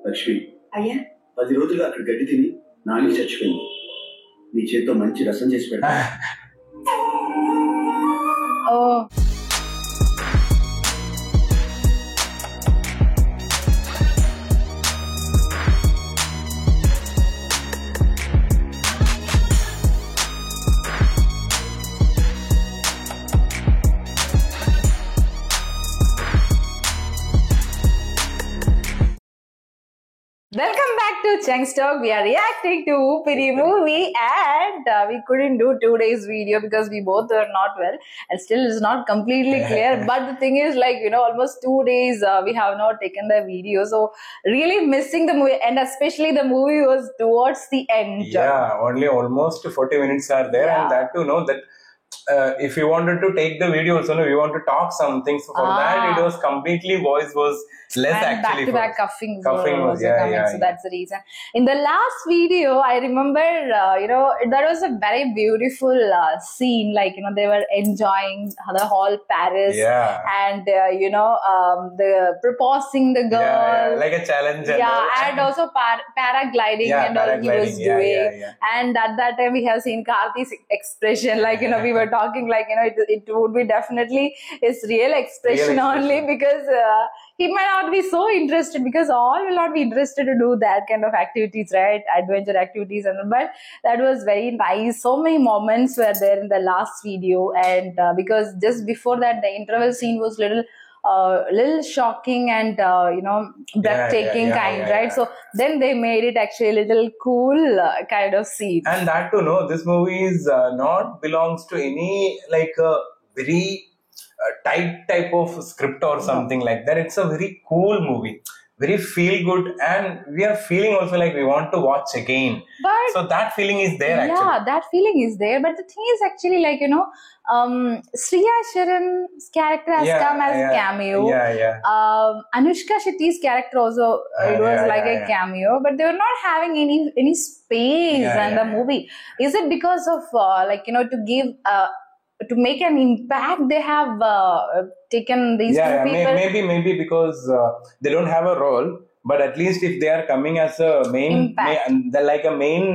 లక్ష్మి, అయ్యా 10 రోజులుగా అక్కడ గడ్డి తిని నాని చచ్చిపోయింది. నీ చేతితో మంచి రసం చేసి పెడతా. Welcome back to Cheng's Talk. We are reacting to Upiri movie and we couldn't do 2 days video because we both were not well and still it's not completely clear. But the thing is, like, you know, almost 2 days we have not taken the video. So really missing the movie, and especially the movie was towards the end. Yeah, only almost 40 minutes are there, and that to know that if you wanted to take the video also, we want to talk something. So for that, it was completely voice was less and actually. Back-to-back coughing was coming. So that's the reason. In the last video, I remember, you know, that was a very beautiful scene. Like, you know, they were enjoying the whole Paris. And, you know, the proposing the girl. Like a challenge. And also paragliding and all he was doing. And at that time, we have seen Karti's expression. Like, you know, we were talking like, you know, it would be definitely his real expression only because he might not be so interested, because all will not be interested to do that kind of activities, right? Adventure activities. But that was very nice. So many moments were there in the last video. And because just before that, the interval scene was little shocking and you know, breathtaking right? So then they made it actually a little cool kind of scene. And that to know, this movie is not belongs to any like a very tight type of script or something like that. It's a very cool movie, very feel good, and we are feeling also like we want to watch again. But so that feeling is there actually. Yeah, that feeling is there. But the thing is actually, like, you know, Shreya Sharan's character has come as a cameo. Anushka Shetty's character also, it was like a cameo, but they were not having any space in the movie. Is it because of like, you know, to give to make an impact, they have taken these two people? Maybe because they don't have a role, but at least if they are coming as a main like a main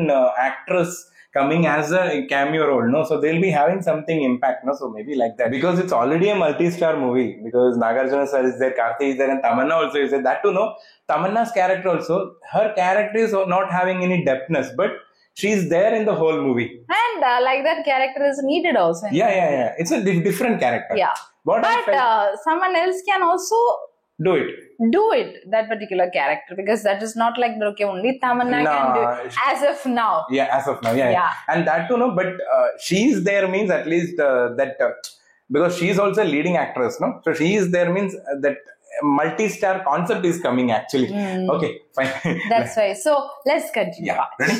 actress coming as a cameo role, no, so they'll be having something impact, no, so maybe like that, because it's already a multi-star movie, because Nagarjuna sir is there, Karthi is there, and Tamanna also is there. That to know, Tamanna's character also, her character is not having any depthness, but she's there in the whole movie, and like that character is needed also. It's a different character. But someone else can also do it, that particular character, because that is not like, okay, only Tamanna can do it as of now. As of now, and that to know, but she's there means at least that because she's also a leading actress, no, so she is there means that multi-star concept is coming actually. Okay, fine. That's right. So let's continue. Ready?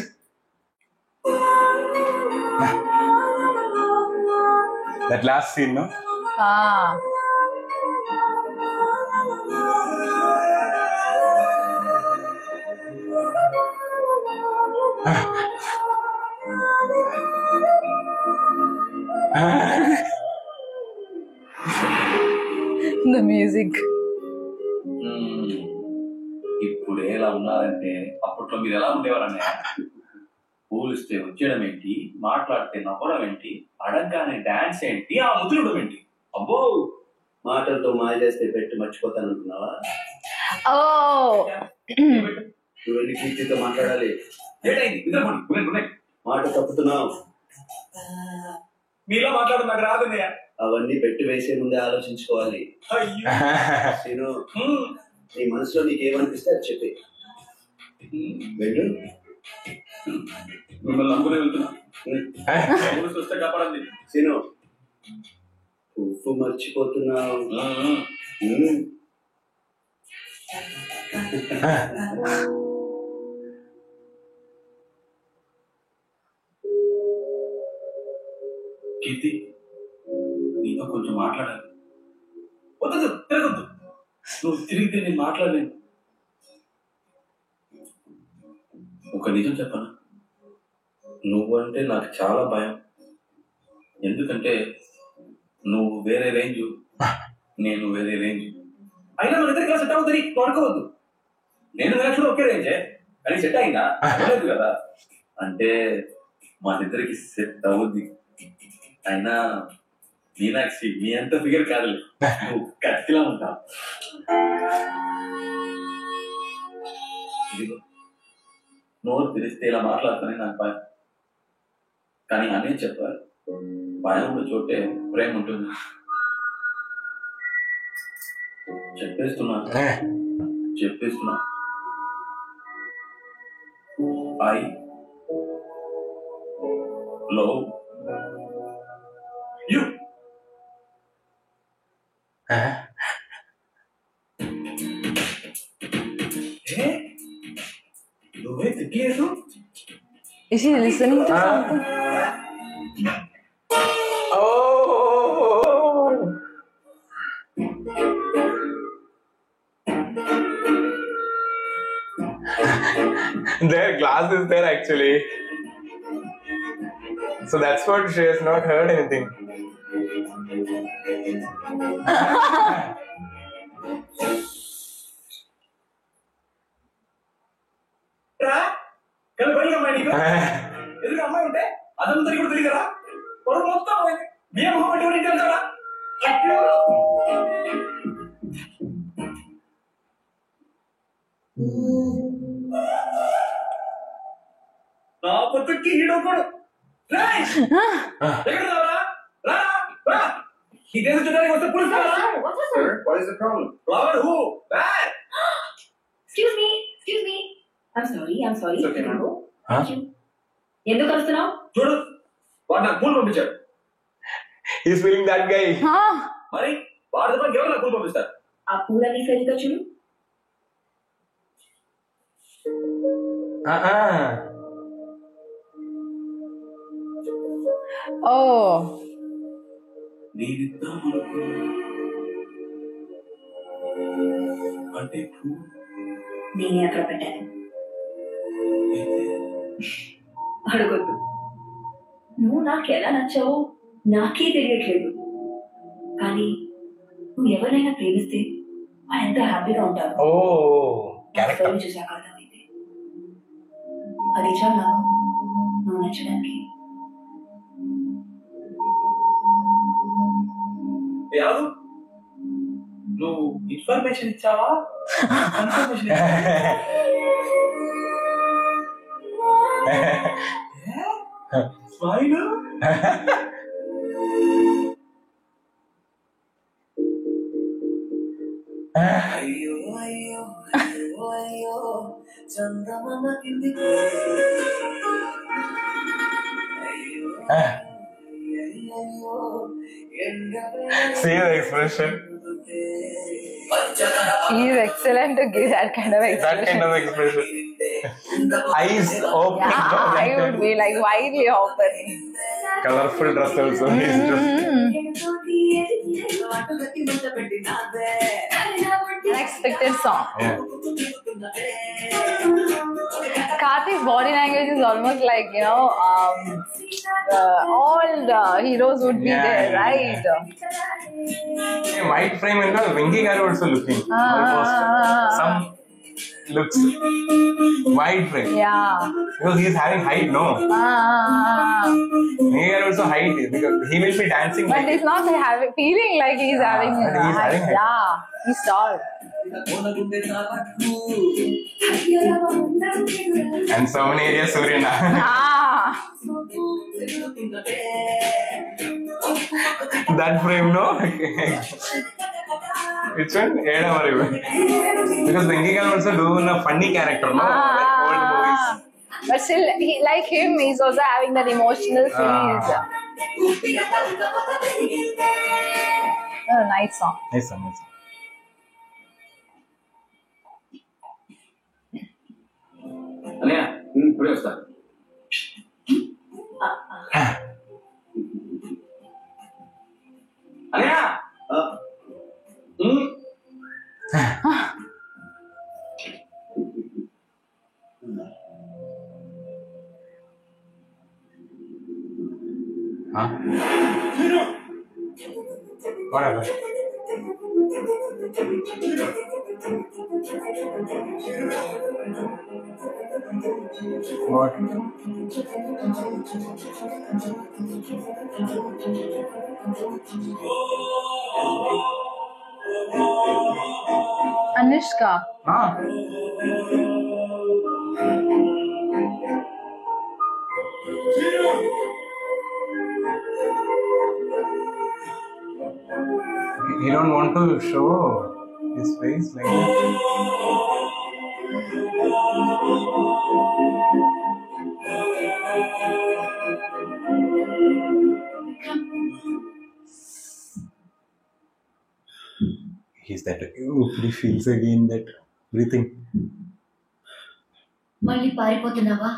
That last scene, no? The music. ఇప్పుడు ఎలా ఉన్నారంటే అప్పట్లో మీరు ఎలా ఉండేవారనే, పోలిస్తే వచ్చేయడం ఏంటి, మాట్లాడితే నవ్వడం ఏంటి, అడగగానే డాన్స్ ఏంటి, ఆ ముద్రడం ఏంటి, అబ్బో మాటలతో మాయ చేస్తే పెట్టి మర్చిపోతానుకున్నావా? నువ్వు వెళ్ళి కీర్తితో మాట్లాడాలి. మాట తప్పుతున్నావు. మీలో మాట్లాడడం నాకు రాదన్నయ్య. అవన్నీ పెట్టి వేసే ముందే ఆలోచించుకోవాలి. నేను నీ మనసులో నీకేమనిపిస్తే అది చెప్పి వెళ్ళు. మిమ్మల్ని నమ్ముకునే వెళ్తున్నా. చూస్తే కాపాడండి. సీను, ఉప్పు మర్చిపోతున్నావు. కీర్తి, నీతో కొంచెం మాట్లాడాలి. వద్దు, తిరగద్దు. నువ్వు తిరిగితే నేను మాట్లాడలేను. ఒక నిజం చెప్పనా, నువ్వంటే నాకు చాలా భయం. ఎందుకంటే నువ్వు వేరే రేంజ్, నేను వేరే రేంజ్. అయినా మన ఇద్దరు కలిసి ఉంటావు, అనుకోవద్దు. నేను లక్షలు ఒకే రేంజే కానీ సెట్ అయిందా లేదు కదా అంటే మా ఇద్దరికి సెట్ అవుద్ది అయినా మీనాక్షి మీ అంత ఫిగర్ కాదు నువ్వు కత్తిలా ఉంటావు నోరు తెరిస్తే ఇలా మాట్లాడుతానే నాకు భయం కానీ అనే చెప్పారు భయం ఉన్న చోటే ప్రేమ ఉంటుంది చెప్పేస్తున్నా ఐ లవ్ యు నువ్వే తిట్లేదు Is she listening to something? Oh! Their glass is there actually. So that's what she has not heard anything. ఎదురు అమ్మాయి ఉంటే అదంతా కూడా తెలియదా మొత్తం తెలుసా నా పొత్తుకి ఈడొకడు ఈ దేశం చూడడానికి వస్తే What is the problem? Flower who bad Excuse me. I'm sorry. It's okay, ma'am. Thank you. ఎందుకు కలుస్తున్నావు? చూడు వాడు నాకు పూలు పంపించాడు He's feeling that guy. మరి వాడు తప్ప ఎవరు నాకు పూలు పంపిస్తారు ఆ పూలన్నీ సరిగ్గా చూడు. Oh. అంటే నేనే అక్కడ పెట్టాను. అడగొద్దు. నువ్వు నాకు ఎలా నచ్చావో నాకే తెలియట్లేదు. కానీ నువ్వు ఎవరైనా ప్రేమిస్తే వాళ్ళు ఎంత హ్యాపీగా ఉంటారు. చూసాక అర్థమైంది. అది చాలు నాకు నువ్వు నచ్చడానికి. నువ్వు ఇన్ఫర్మేషన్ ఇచ్చావా స్మైల్ అయ్యో అయ్యో అయ్యో అయ్యో చందమామ కిందికి See the expression. He is excellent to give that kind of expression. That kind of expression. Eyes open. Yeah, I would be like widely open. Colorful dress also. He's just Unexpected song. yeah. Karthik's body language is almost like, you know, all the heroes would be there, right? Yeah, white frame and the winking are also looking. Almost some looks wide frame. Yeah. Because he is having height, no? He are also height because he will be dancing. But like it's not having feeling like he's having but he's height. having height. Yeah, he's tall. And so many areas Surya. Ah. That frame, no? Which one? Because Venki can also do a funny character, no? Like old movies. But still, he, like him, he's also having that emotional feels. Oh, nice song. Nice song, nice song. అన్నయ్య ఇప్పుడే వస్తా అన్నయ్య Huh? Whatever. What? Anushka. Ah. He don't want to show his face like that. He's that. He feels again that breathing. మళ్ళీ పారిపోతున్నావా?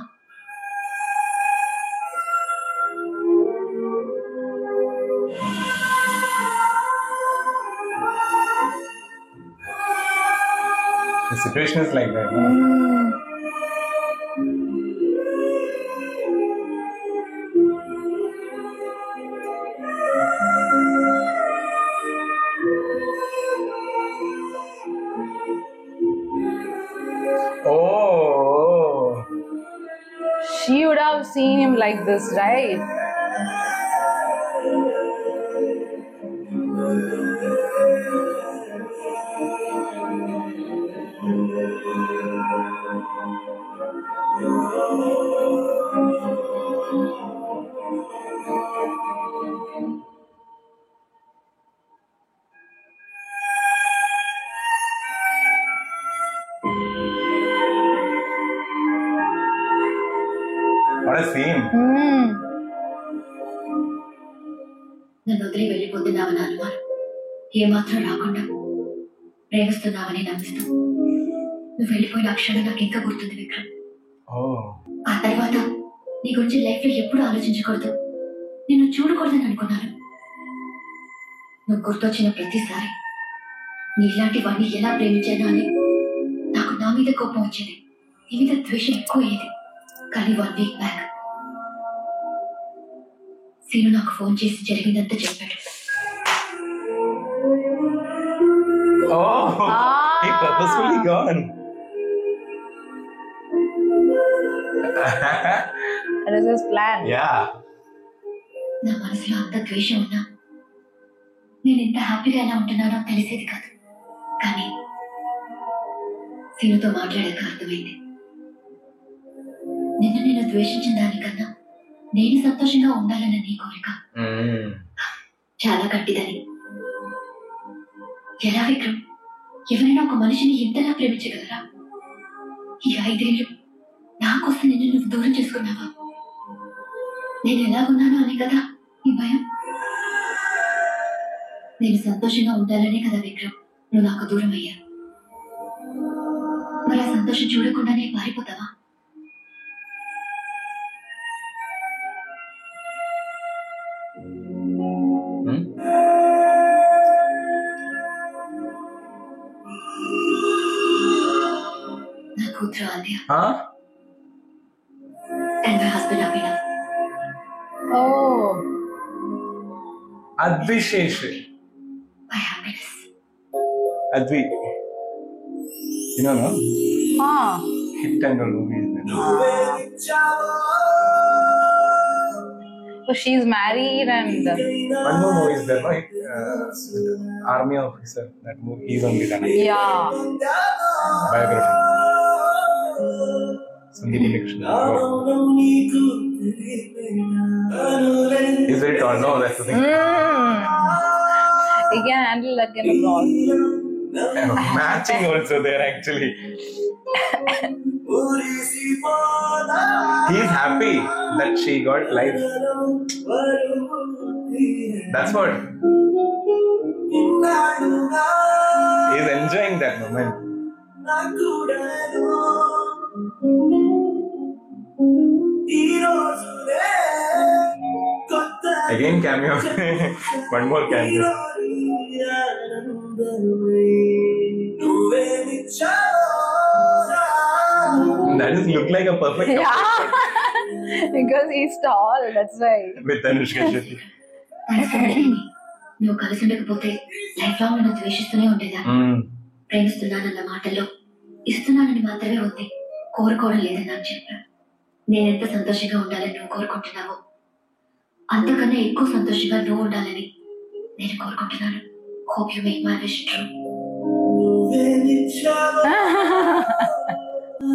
The situation is like that. No? Oh. She would have seen him like this, right? What a scene. నన్ను వదిలి వెళ్ళిపోతున్నావని అనుమానం ఏమాత్రం రాకుండా ప్రేమిస్తున్నావని నమ్మిస్తూ నువ్వు వెళ్ళిపోయిన అక్షరం నాకు ఇంకా గుర్తుంది విక్రమ్. Oh. ఆ తర్వాత నీ గురించి లైఫ్ లో ఎప్పుడు ఆలోచించకూడదు, నిన్ను చూడకూడదని అనుకున్నాను. నువ్వు గుర్తొచ్చిన ప్రతిసారి నీలాంటివన్నీ ఎలా ప్రేమించాను అని నాకు నా మీద కోపం వచ్చేది, నీ మీద ద్వేషం ఎక్కువ అయ్యేది. కానీ 1 week బ్యాక్ సీను నాకు ఫోన్ చేసి జరిగిందంతా చెప్పాడు. Oh. He purposefully gone. That is his plan. Yeah. నా మనసులో అంత ద్వేషం ఉన్నా నేను ఎంత హ్యాపీగా ఎలా ఉంటున్నానో తెలిసేది కాదు. కానీ సీనుతో మాట్లాడాక అర్థమైంది, నిన్ను నేను ద్వేషించిన దానికన్నా నేను సంతోషంగా ఉండాలన్న నీ కోరిక చాలా గట్టిదని. ఎలా విక్రమ్, ఎవరైనా ఒక మనిషిని ఎంతలా ప్రేమించగలరా? ఈ 5 ఏళ్ళు నా కోసం నిన్ను నువ్వు దూరం చేసుకున్నావా? నేను ఎలాగున్నాను అని కదా ఈ భయం. నేను సంతోషంగా ఉండాలనే కదా విక్రమ్ నువ్వు నాకు దూరం అయ్యా. మరి ఆ సంతోషం చూడకుండానే పారిపోతావా? నా కూతురు ఆద్య and my husband Abhinav. Oh. Advishesh. My happiness. Advi. You know, no? Hit and all movies. So she's married and One more movie is there, no? Army Officer. That movie, he's only done it. yeah. Biography. Sangeeta Lakshmi. He's very tall. No, that's the thing. He can handle that kind of role. Matching also there actually. He's happy that she got life. That's what. He's enjoying that moment. Again cameo. One more cameo. That is look like a perfect Yeah. couple Because he's tall, that's why. with Anushka Shetty. నువ్వు కలిసి ఉండకపోతే life long నన్ను ద్వేషిస్తూనే ఉండేదా? ప్రేమిస్తున్నానన్న మాటల్లో ఇస్తున్నానని మాత్రమే ఉంది, కోరుకోవడం లేదని నాకు చెప్పాను. నేనెంత సంతోషంగా ఉండాలని నువ్వు కోరుకుంటున్నావో అంతకన్నా ఎక్కువ సంతోషంగా నువ్వు ఉండాలని నేను కోరుకుంటున్నాను. Hope you make my wish true.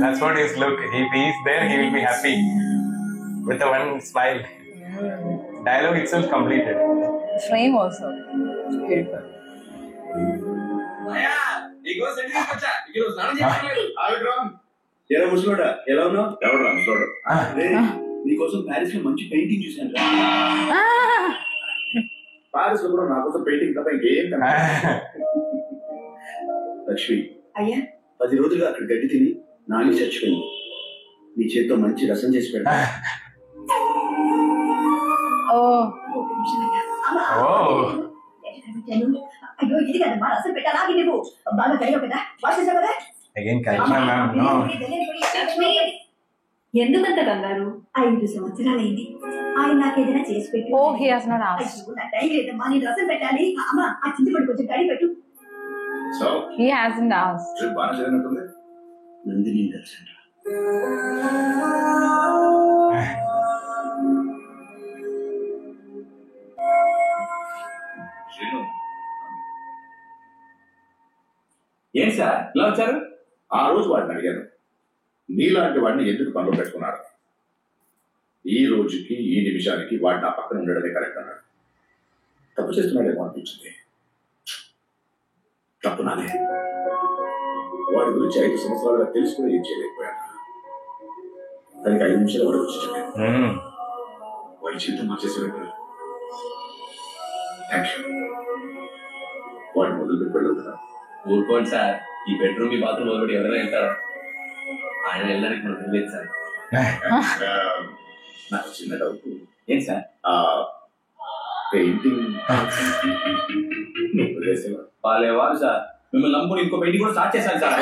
That's what his look. If he is there, he will be happy with the one smile. Dialogue itself completed. Frame also beautiful. ఎలా ముసలోడా ఎలా ఉన్నావు? ఎవరు ముసలోడు? నీకోసం ప్యారిస్ లో మంచి పెయింటింగ్ చూసాను. ప్యారిస్ లో కూడా నా కోసం పెయింటింగ్ తప్ప ఇంకేం లక్ష్మి అయ్యా 10 రోజులుగా అక్కడ గడ్డి తిని నాని చచ్చిపోయింది. నీ చేతితో మంచి రసం చేసి పెడతా. అయ్యో ఇది కదమ్మా, రసం పెట్టాలా నువ్వు? బాగా కడిగావు కదా, వాష్ చేసావు కదా? Again, Kalpana ma'am, no. ఎందుకంత కంగారు? 5 సంవత్సరాలైంది. ఆయన నాకేదైనా చేసి పెట్టు. Oh, he has not asked. Time లేదమ్మా, నేను రసం పెట్టాలి. అమ్మా ఆ చింతపండు కొంచెం కడిగి పెట్టు. He hasn't asked. నందిని దర్శన ఏం సార్ ఇలా వచ్చారు? ఆ రోజు వాడిని అడిగాను, నీలాంటి వాడిని ఎందుకు పనులు పెట్టుకున్నాడు? ఈ రోజుకి ఈ నిమిషానికి వాడు నా పక్కన ఉండడమే కరెక్ట్ అన్నాడు. తప్పు చేస్తున్నాడేమో అనిపించింది. తప్పు నాదే. వాడి గురించి 5 సంవత్సరాలుగా తెలుసుకుని ఏం చేయలేకపోయాను. దానికి 5 నిమిషాలు కూడా వచ్చి చెప్పాను. వాడి జీవితం మార్చేసేవాడు. Thank you. వాడిని మొదలుపెట్టి వెళ్ళవుతున్నా. ఊరుకోండి సార్, ఈ బెడ్రూమ్ ఈ బాత్రూమ్ మొదలు ఎవరైనా వెళ్తారా? ఆయన వెళ్ళడానికి మనకు లేదు సార్. నాకు చిన్న డౌట్. ఏంటి సార్? పెయింటింగ్ వాళ్ళేవారు సార్, మిమ్మల్ని నమ్ముకుని ఇంకో పెయింటింగ్ కూడా స్టార్ట్ చేశాను సార్.